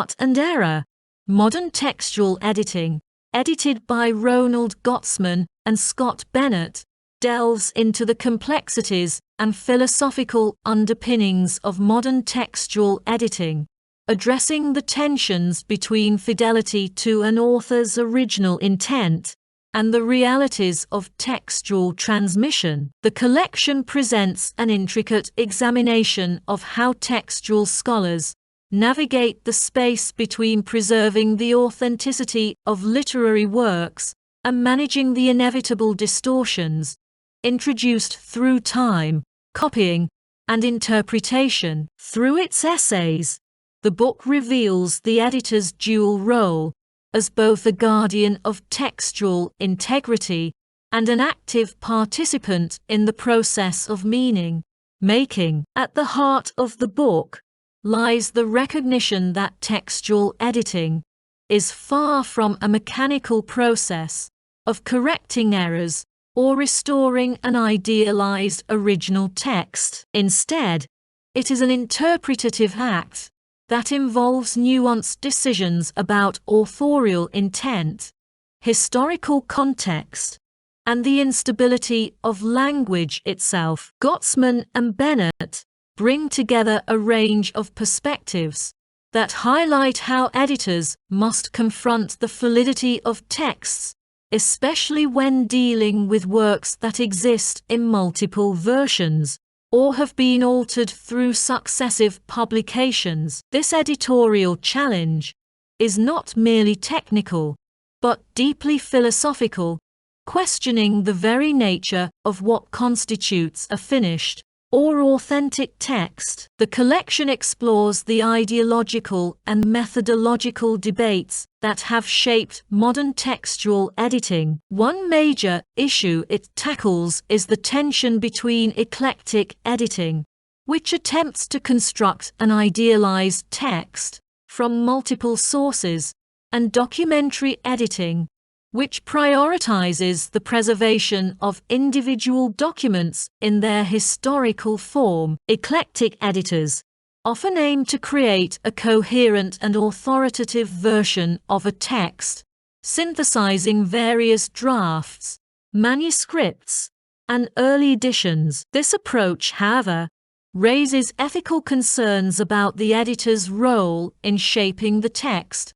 Art and Error, Modern Textual Editing, edited by Ronald Gottesman and Scott Bennett, delves into the complexities and philosophical underpinnings of modern textual editing, addressing the tensions between fidelity to an author's original intent and the realities of textual transmission. The collection presents an intricate examination of how textual scholars navigate the space between preserving the authenticity of literary works and managing the inevitable distortions introduced through time, copying, and interpretation. Through its essays, the book reveals the editor's dual role as both a guardian of textual integrity and an active participant in the process of meaning making. At the heart of the book lies the recognition that textual editing is far from a mechanical process of correcting errors or restoring an idealized original text. Instead, it is an interpretative act that involves nuanced decisions about authorial intent, historical context, and the instability of language itself. Gottesman and Bennett bring together a range of perspectives that highlight how editors must confront the validity of texts, especially when dealing with works that exist in multiple versions or have been altered through successive publications. This editorial challenge is not merely technical, but deeply philosophical, questioning the very nature of what constitutes a finished or authentic text. The collection explores the ideological and methodological debates that have shaped modern textual editing. One major issue it tackles is the tension between eclectic editing, which attempts to construct an idealized text from multiple sources, and documentary editing, which prioritizes the preservation of individual documents in their historical form. Eclectic editors often aim to create a coherent and authoritative version of a text, synthesizing various drafts, manuscripts, and early editions. This approach, however, raises ethical concerns about the editor's role in shaping the text,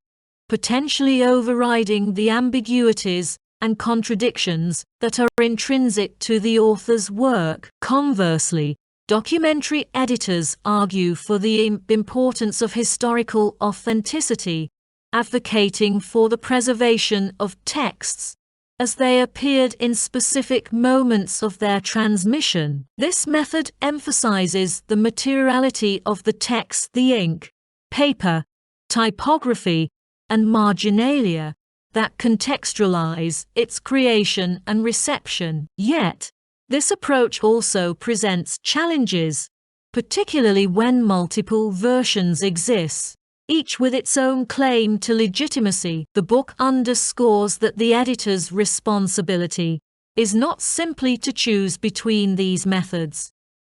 potentially overriding the ambiguities and contradictions that are intrinsic to the author's work. Conversely, documentary editors argue for the importance of historical authenticity, advocating for the preservation of texts as they appeared in specific moments of their transmission. This method emphasizes the materiality of the text, the ink, paper, typography, and marginalia that contextualize its creation and reception. Yet, this approach also presents challenges, particularly when multiple versions exist, each with its own claim to legitimacy. The book underscores that the editor's responsibility is not simply to choose between these methods,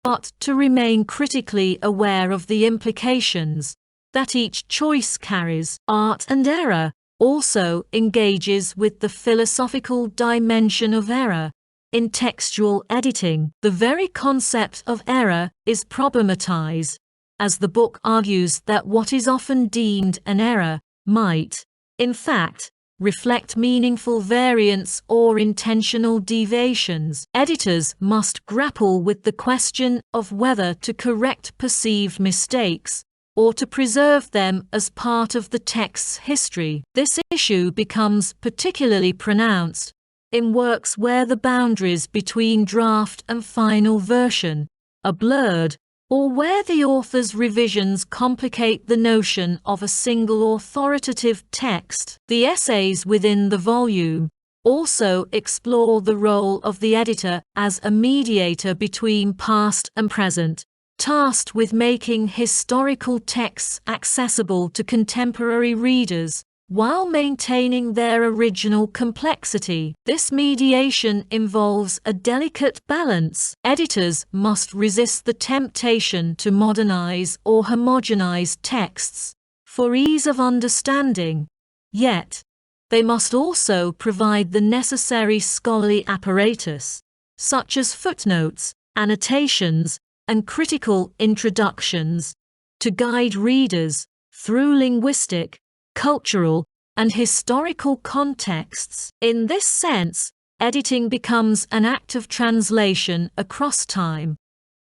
but to remain critically aware of the implications that each choice carries. Art and Error also engages with the philosophical dimension of error in textual editing. The very concept of error is problematized, as the book argues that what is often deemed an error might, in fact, reflect meaningful variance or intentional deviations. Editors must grapple with the question of whether to correct perceived mistakes or to preserve them as part of the text's history. This issue becomes particularly pronounced in works where the boundaries between draft and final version are blurred, or where the author's revisions complicate the notion of a single authoritative text. The essays within the volume also explore the role of the editor as a mediator between past and present, tasked with making historical texts accessible to contemporary readers while maintaining their original complexity. This mediation involves a delicate balance. Editors must resist the temptation to modernize or homogenize texts, for ease of understanding. Yet, they must also provide the necessary scholarly apparatus, such as footnotes, annotations, and critical introductions, to guide readers through linguistic, cultural, and historical contexts. In this sense, editing becomes an act of translation across time,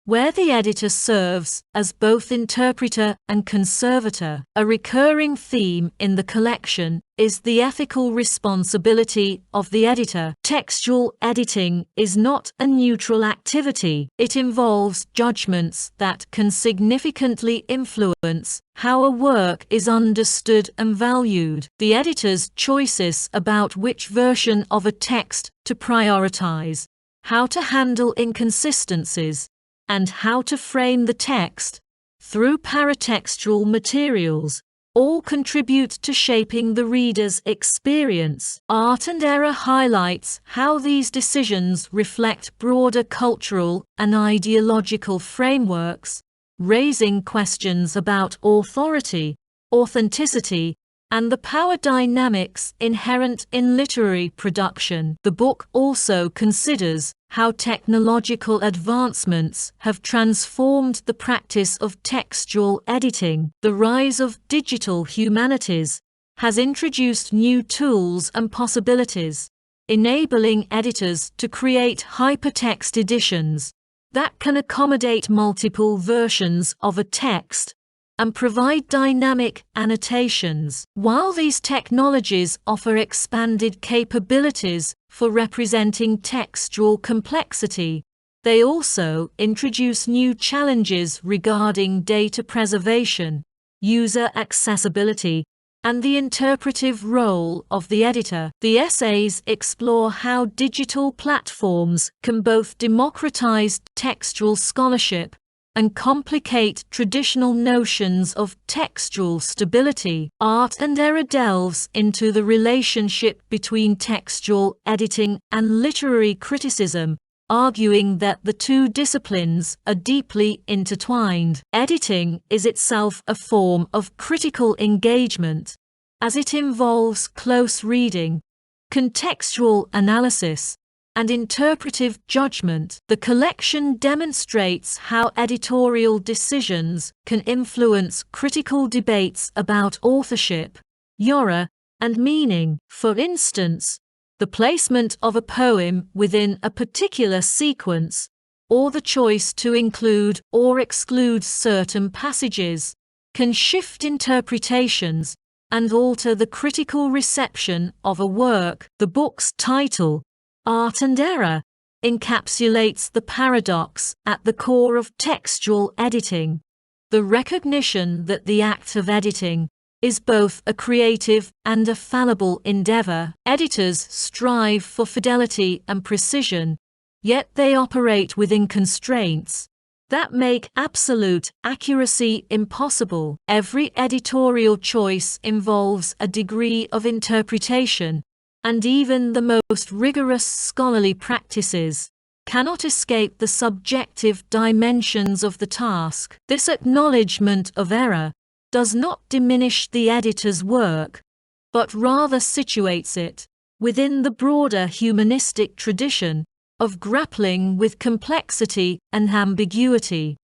where the editor serves as both interpreter and conservator. A recurring theme in the collection is the ethical responsibility of the editor. Textual editing is not a neutral activity. It involves judgments that can significantly influence how a work is understood and valued. The editor's choices about which version of a text to prioritize, how to handle inconsistencies, and how to frame the text through paratextual materials all contribute to shaping the reader's experience. Art and Error highlights how these decisions reflect broader cultural and ideological frameworks, raising questions about authority, authenticity, and the power dynamics inherent in literary production. The book also considers how technological advancements have transformed the practice of textual editing. The rise of digital humanities has introduced new tools and possibilities, enabling editors to create hypertext editions that can accommodate multiple versions of a text and provide dynamic annotations. While these technologies offer expanded capabilities for representing textual complexity, they also introduce new challenges regarding data preservation, user accessibility, and the interpretive role of the editor. The essays explore how digital platforms can both democratize textual scholarship and complicate traditional notions of textual stability. Art and Error delves into the relationship between textual editing and literary criticism, arguing that the two disciplines are deeply intertwined. Editing is itself a form of critical engagement, as it involves close reading, contextual analysis, and interpretive judgment. The collection demonstrates how editorial decisions can influence critical debates about authorship, genre, and meaning. For instance, the placement of a poem within a particular sequence, or the choice to include or exclude certain passages, can shift interpretations and alter the critical reception of a work. The book's title, Art and Error, encapsulates the paradox at the core of textual editing, the recognition that the act of editing is both a creative and a fallible endeavor. Editors strive for fidelity and precision, yet they operate within constraints that make absolute accuracy impossible. Every editorial choice involves a degree of interpretation, and even the most rigorous scholarly practices cannot escape the subjective dimensions of the task. This acknowledgement of error does not diminish the editor's work, but rather situates it within the broader humanistic tradition of grappling with complexity and ambiguity.